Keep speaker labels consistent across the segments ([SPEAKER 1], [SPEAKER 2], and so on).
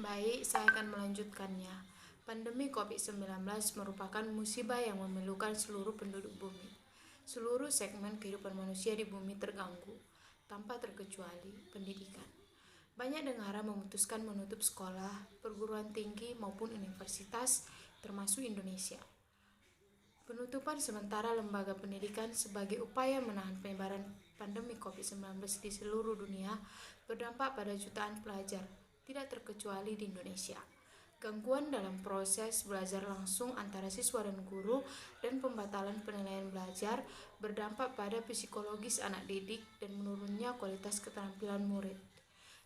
[SPEAKER 1] Baik, saya akan melanjutkannya. Pandemi COVID-19 merupakan musibah yang memilukan seluruh penduduk bumi. Seluruh segmen kehidupan manusia di bumi terganggu, tanpa terkecuali pendidikan. Banyak negara memutuskan menutup sekolah, perguruan tinggi maupun universitas, termasuk Indonesia. Penutupan sementara lembaga pendidikan sebagai upaya menahan penyebaran pandemi COVID-19 di seluruh dunia berdampak pada jutaan pelajar, tidak terkecuali di Indonesia. Gangguan dalam proses belajar langsung antara siswa dan guru dan pembatalan penilaian belajar berdampak pada psikologis anak didik dan menurunnya kualitas keterampilan murid.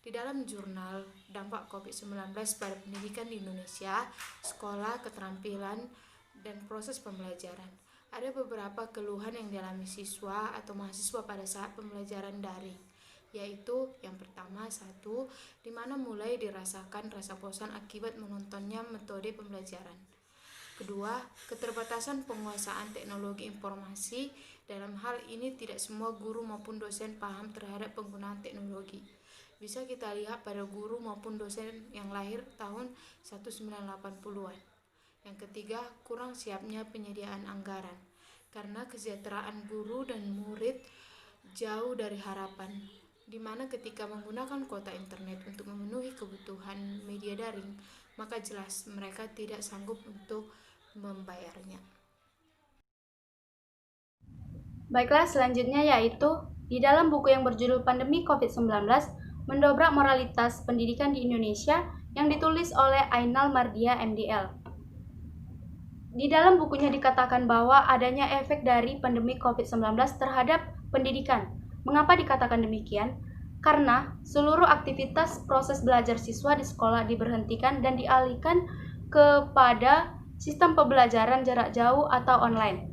[SPEAKER 1] Di dalam jurnal Dampak COVID-19 pada Pendidikan di Indonesia, Sekolah, Keterampilan, dan Proses Pembelajaran, ada beberapa keluhan yang dialami siswa atau mahasiswa pada saat pembelajaran daring, yaitu yang pertama, di mana mulai dirasakan rasa bosan akibat menontonnya metode pembelajaran. Kedua, keterbatasan penguasaan teknologi informasi. Dalam hal ini tidak semua guru maupun dosen paham terhadap penggunaan teknologi. Bisa kita lihat pada guru maupun dosen yang lahir tahun 1980-an. Yang ketiga, kurang siapnya penyediaan anggaran. Karena kesejahteraan guru dan murid jauh dari harapan, di mana ketika menggunakan kuota internet untuk memenuhi kebutuhan media daring, maka jelas mereka tidak sanggup untuk membayarnya.
[SPEAKER 2] Baiklah, selanjutnya yaitu di dalam buku yang berjudul Pandemi COVID-19, Mendobrak Moralitas Pendidikan di Indonesia yang ditulis oleh Ainal Mardia MDL. Di dalam bukunya dikatakan bahwa adanya efek dari pandemi COVID-19 terhadap pendidikan. Mengapa dikatakan demikian? Karena seluruh aktivitas proses belajar siswa di sekolah diberhentikan dan dialihkan kepada sistem pembelajaran jarak jauh atau online.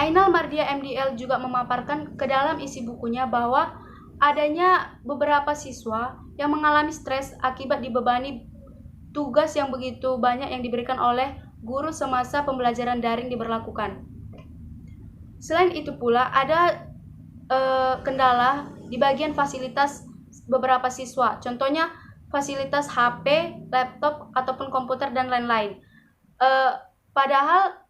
[SPEAKER 2] Ainal Mardia MDL juga memaparkan ke dalam isi bukunya bahwa adanya beberapa siswa yang mengalami stres akibat dibebani tugas yang begitu banyak yang diberikan oleh guru semasa pembelajaran daring diberlakukan. Selain itu pula ada kendala di bagian fasilitas beberapa siswa. Contohnya fasilitas HP, laptop, ataupun komputer dan lain-lain. Padahal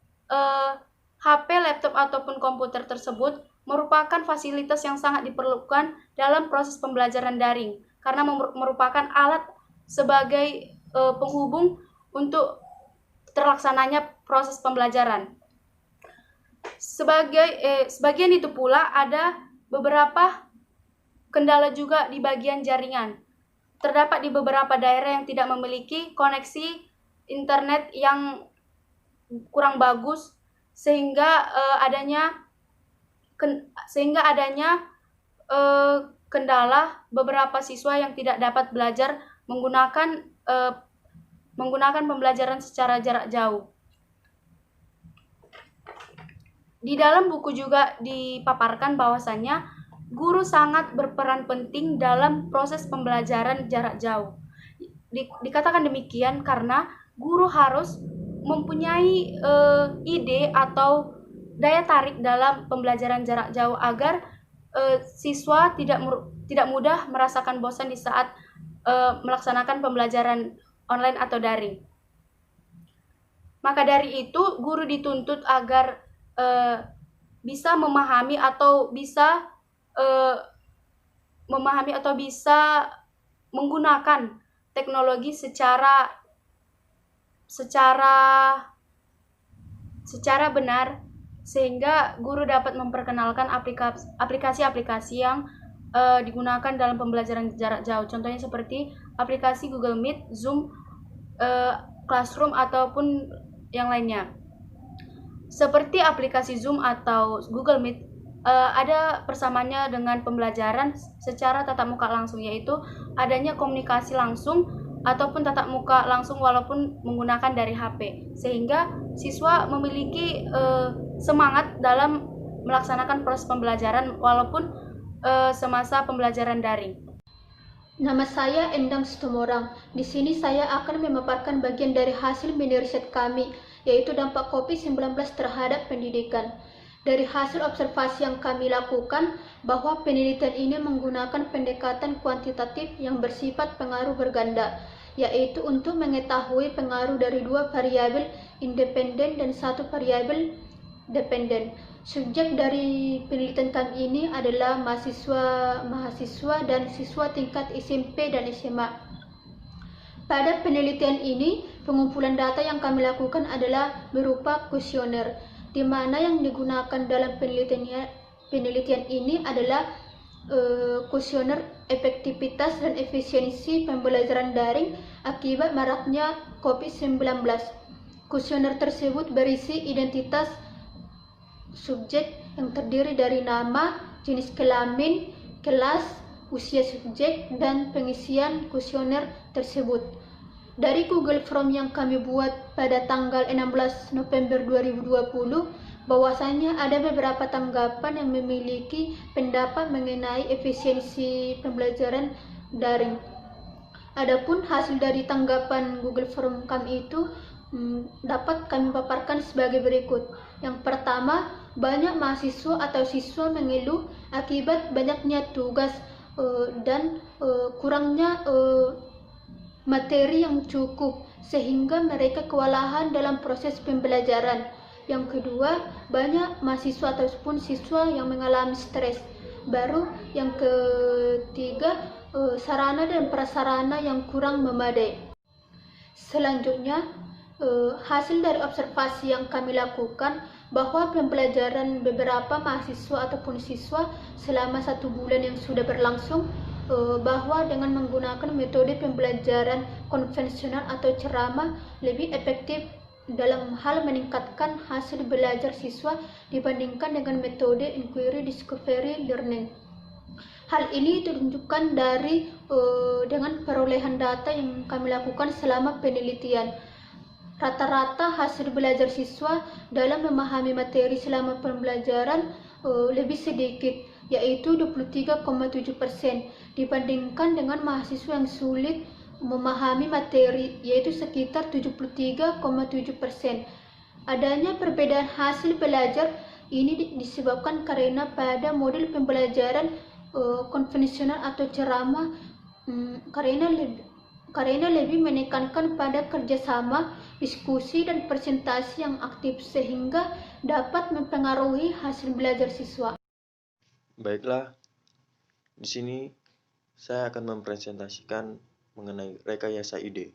[SPEAKER 2] HP, laptop, ataupun komputer tersebut merupakan fasilitas yang sangat diperlukan dalam proses pembelajaran daring karena merupakan alat sebagai penghubung untuk terlaksananya proses pembelajaran. Sebagian itu pula ada beberapa kendala juga di bagian jaringan. Terdapat di beberapa daerah yang tidak memiliki koneksi internet yang kurang bagus sehingga adanya kendala beberapa siswa yang tidak dapat belajar menggunakan pembelajaran secara jarak jauh. Di dalam buku juga dipaparkan bahwasannya guru sangat berperan penting dalam proses pembelajaran jarak jauh. Dikatakan demikian karena guru harus mempunyai ide atau daya tarik dalam pembelajaran jarak jauh agar siswa tidak mudah merasakan bosan di saat melaksanakan pembelajaran online atau daring. Maka dari itu guru dituntut agar bisa memahami atau bisa menggunakan teknologi secara benar sehingga guru dapat memperkenalkan aplikasi-aplikasi yang digunakan dalam pembelajaran jarak jauh. Contohnya seperti aplikasi Google Meet, Zoom, Classroom, ataupun yang lainnya. Seperti aplikasi Zoom atau Google Meet, ada persamaannya dengan pembelajaran secara tatap muka langsung, yaitu adanya komunikasi langsung ataupun tatap muka langsung walaupun menggunakan dari HP, sehingga siswa memiliki semangat dalam melaksanakan proses pembelajaran walaupun semasa pembelajaran daring.
[SPEAKER 3] Nama saya Endang Sitomorang. Di sini saya akan memaparkan bagian dari hasil mini riset kami, yaitu dampak COVID-19 terhadap pendidikan. Dari hasil observasi yang kami lakukan, bahwa penelitian ini menggunakan pendekatan kuantitatif yang bersifat pengaruh berganda. yaitu untuk mengetahui pengaruh dari 2 variabel independen dan 1 variabel dependen. Subjek dari penelitian kami ini adalah mahasiswa dan siswa tingkat SMP dan SMA. Pada penelitian ini, pengumpulan data yang kami lakukan adalah berupa kuesioner, di mana yang digunakan dalam penelitian ini adalah kuesioner efektivitas dan efisiensi pembelajaran daring akibat maraknya COVID-19. Kuesioner tersebut berisi identitas subjek yang terdiri dari nama, jenis kelamin, kelas, usia subjek, dan pengisian kuesioner tersebut. Dari Google Form yang kami buat pada tanggal 16 November 2020, bahwasanya ada beberapa tanggapan yang memiliki pendapat mengenai efisiensi pembelajaran daring. Adapun hasil dari tanggapan Google Form kami itu dapat kami paparkan sebagai berikut. Yang pertama, banyak mahasiswa atau siswa mengeluh akibat banyaknya tugas dan kurangnya materi yang cukup sehingga mereka kewalahan dalam proses pembelajaran. Yang kedua, banyak mahasiswa ataupun siswa yang mengalami stres. Baru yang ketiga, sarana dan prasarana yang kurang memadai. Selanjutnya, hasil dari observasi yang kami lakukan bahwa pembelajaran beberapa mahasiswa ataupun siswa selama 1 bulan yang sudah berlangsung, bahwa dengan menggunakan metode pembelajaran konvensional atau ceramah lebih efektif dalam hal meningkatkan hasil belajar siswa dibandingkan dengan metode inquiry discovery learning. Hal ini ditunjukkan dari dengan perolehan data yang kami lakukan selama penelitian. Rata-rata hasil belajar siswa dalam memahami materi selama pembelajaran lebih sedikit, yaitu 23,7% dibandingkan dengan mahasiswa yang sulit memahami materi, yaitu sekitar 73,7%. Adanya perbedaan hasil belajar ini disebabkan karena pada model pembelajaran konvensional atau ceramah karena lebih menekankan pada kerjasama, diskusi, dan presentasi yang aktif sehingga dapat mempengaruhi hasil belajar siswa.
[SPEAKER 4] Baiklah, di sini saya akan mempresentasikan mengenai rekayasa ide,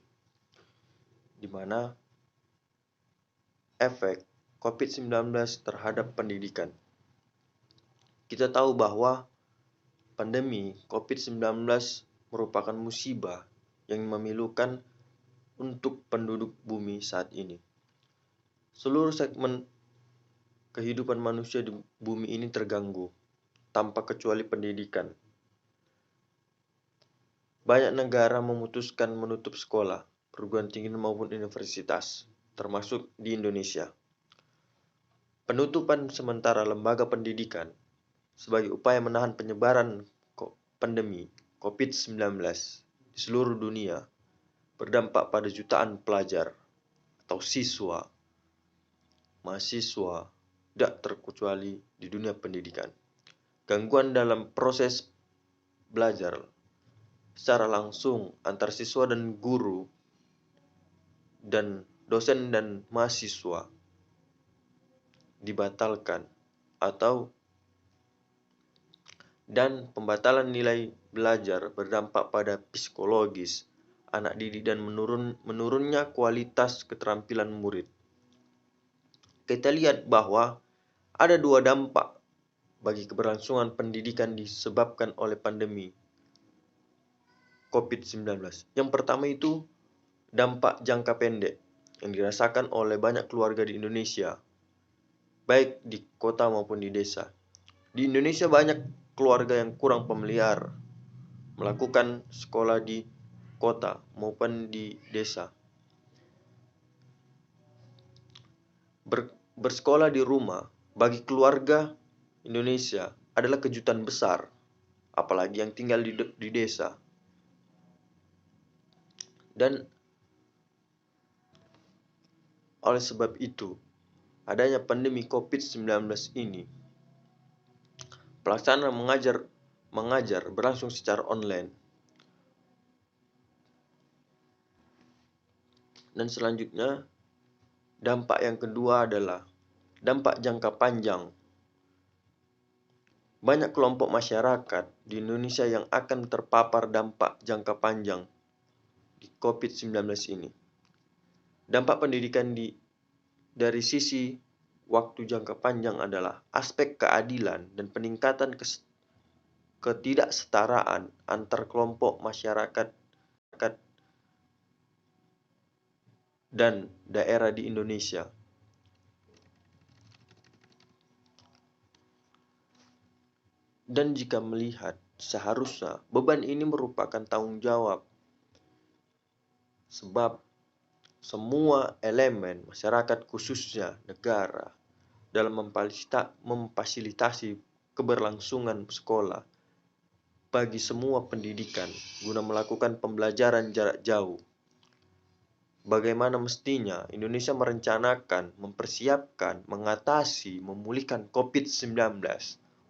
[SPEAKER 4] di mana efek COVID-19 terhadap pendidikan. Kita tahu bahwa pandemi COVID-19 merupakan musibah yang memilukan untuk penduduk bumi saat ini. Seluruh segmen kehidupan manusia di bumi ini terganggu, tanpa kecuali pendidikan. Banyak negara memutuskan menutup sekolah, perguruan tinggi maupun universitas, termasuk di Indonesia. Penutupan sementara lembaga pendidikan sebagai upaya menahan penyebaran pandemi COVID-19 di seluruh dunia berdampak pada jutaan pelajar atau siswa, mahasiswa, tidak terkecuali di dunia pendidikan. Gangguan dalam proses belajar secara langsung antar siswa dan guru dan dosen dan mahasiswa dibatalkan dan pembatalan nilai belajar berdampak pada psikologis anak didik dan menurunnya kualitas keterampilan murid. Kita lihat bahwa ada 2 dampak bagi keberlangsungan pendidikan disebabkan oleh pandemi COVID-19. Yang pertama itu dampak jangka pendek yang dirasakan oleh banyak keluarga di Indonesia, baik di kota maupun di desa. Di Indonesia banyak keluarga yang kurang familiar melakukan sekolah di kota maupun di desa. Bersekolah di rumah bagi keluarga Indonesia adalah kejutan besar, apalagi yang tinggal di desa. Dan oleh sebab itu, adanya pandemi COVID-19 ini, pelaksanaan mengajar berlangsung secara online. Dan selanjutnya, dampak yang kedua adalah dampak jangka panjang. Banyak kelompok masyarakat di Indonesia yang akan terpapar dampak jangka panjang di COVID-19 ini. Dampak pendidikan dari sisi waktu jangka panjang adalah aspek keadilan dan peningkatan ketidaksetaraan antar kelompok masyarakat dan daerah di Indonesia. Dan jika melihat, seharusnya beban ini merupakan tanggung jawab, sebab semua elemen masyarakat khususnya negara dalam memfasilitasi keberlangsungan sekolah bagi semua pendidikan guna melakukan pembelajaran jarak jauh. Bagaimana mestinya Indonesia merencanakan, mempersiapkan, mengatasi, memulihkan COVID-19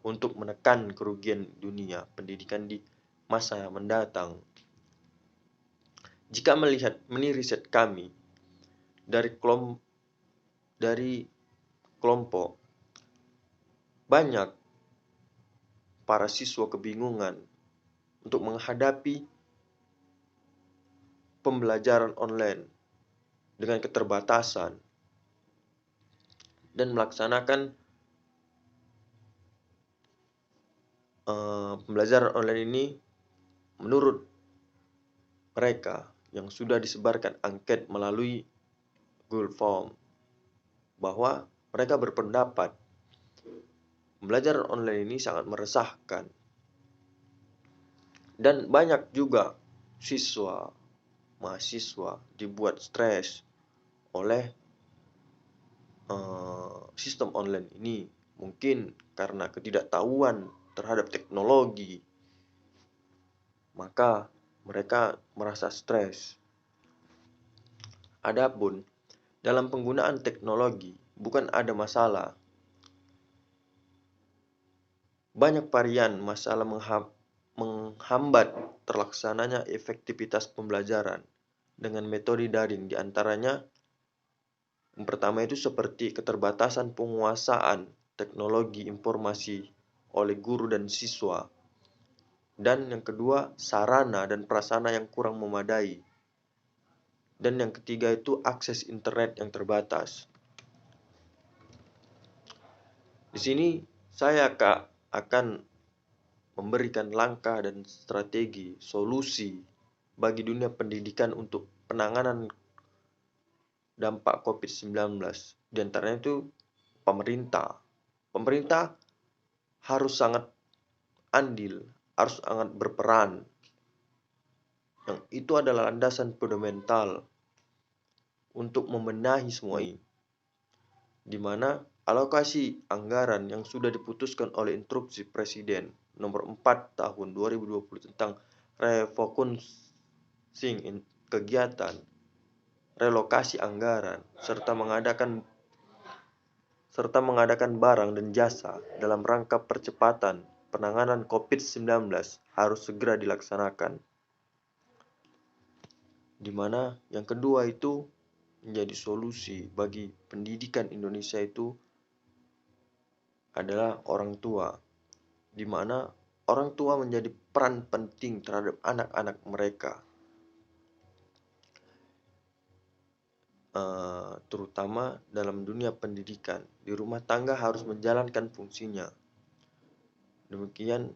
[SPEAKER 4] untuk menekan kerugian dunia pendidikan di masa mendatang. Jika melihat riset kami dari kelompok, banyak para siswa kebingungan untuk menghadapi pembelajaran online dengan keterbatasan dan melaksanakan pembelajaran online ini menurut mereka yang sudah disebarkan angket melalui Google Form, bahwa mereka berpendapat pembelajaran online ini sangat meresahkan. Dan banyak juga mahasiswa dibuat stres oleh sistem online ini. Mungkin karena ketidaktahuan terhadap teknologi, maka mereka merasa stres. Adapun dalam penggunaan teknologi bukan ada masalah. Banyak varian masalah menghambat terlaksananya efektivitas pembelajaran dengan metode daring, di antaranya yang pertama itu seperti keterbatasan penguasaan teknologi informasi oleh guru dan siswa. Dan yang kedua, sarana dan prasarana yang kurang memadai. Dan yang ketiga itu akses internet yang terbatas. Di sini saya akan memberikan langkah dan strategi solusi bagi dunia pendidikan untuk penanganan dampak COVID-19. Di antaranya itu pemerintah. Pemerintah harus sangat andil, harus sangat berperan. Yang itu adalah landasan fundamental untuk membenahi semua ini, di mana alokasi anggaran yang sudah diputuskan oleh Instruksi Presiden nomor 4 tahun 2020 tentang refocusing kegiatan, relokasi anggaran, serta mengadakan barang dan jasa dalam rangka percepatan penanganan COVID-19 harus segera dilaksanakan. Di mana yang kedua itu menjadi solusi bagi pendidikan Indonesia itu adalah orang tua, di mana orang tua menjadi peran penting terhadap anak-anak mereka, terutama dalam dunia pendidikan. Di rumah tangga harus menjalankan fungsinya. Demikian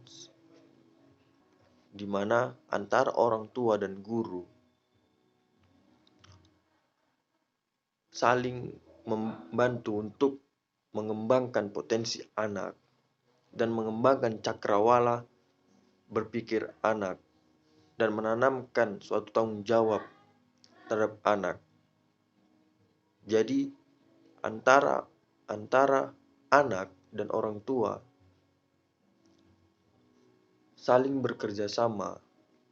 [SPEAKER 4] di mana antara orang tua dan guru saling membantu untuk mengembangkan potensi anak dan mengembangkan cakrawala berpikir anak dan menanamkan suatu tanggung jawab terhadap anak. Jadi antara anak dan orang tua saling bekerja sama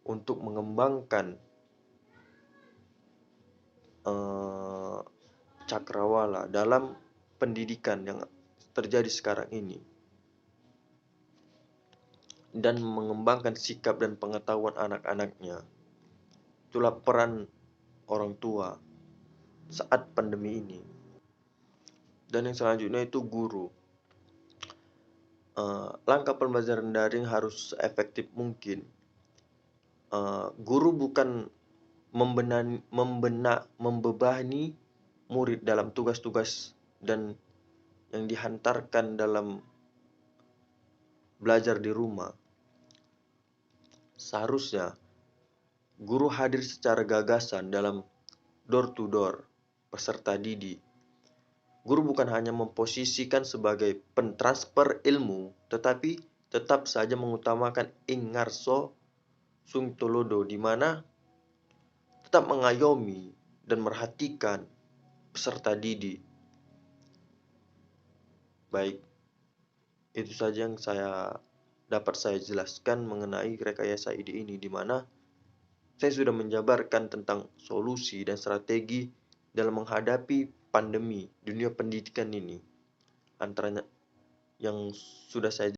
[SPEAKER 4] untuk mengembangkan cakrawala dalam pendidikan yang terjadi sekarang ini, dan mengembangkan sikap dan pengetahuan anak-anaknya. Itulah peran orang tua saat pandemi ini. Dan yang selanjutnya itu guru. Langkah pembelajaran daring harus efektif mungkin. Guru bukan membebani murid dalam tugas-tugas dan yang dihantarkan dalam belajar di rumah. Seharusnya guru hadir secara gagasan dalam door to door peserta didik. Guru bukan hanya memposisikan sebagai pentransfer ilmu, tetapi tetap saja mengutamakan ingarso sung tolodo, di mana tetap mengayomi dan merhatikan peserta didik. Baik, itu saja yang dapat saya jelaskan mengenai rekayasa ide ini, di mana saya sudah menjabarkan tentang solusi dan strategi dalam menghadapi pandemi dunia pendidikan ini. Antaranya yang sudah saya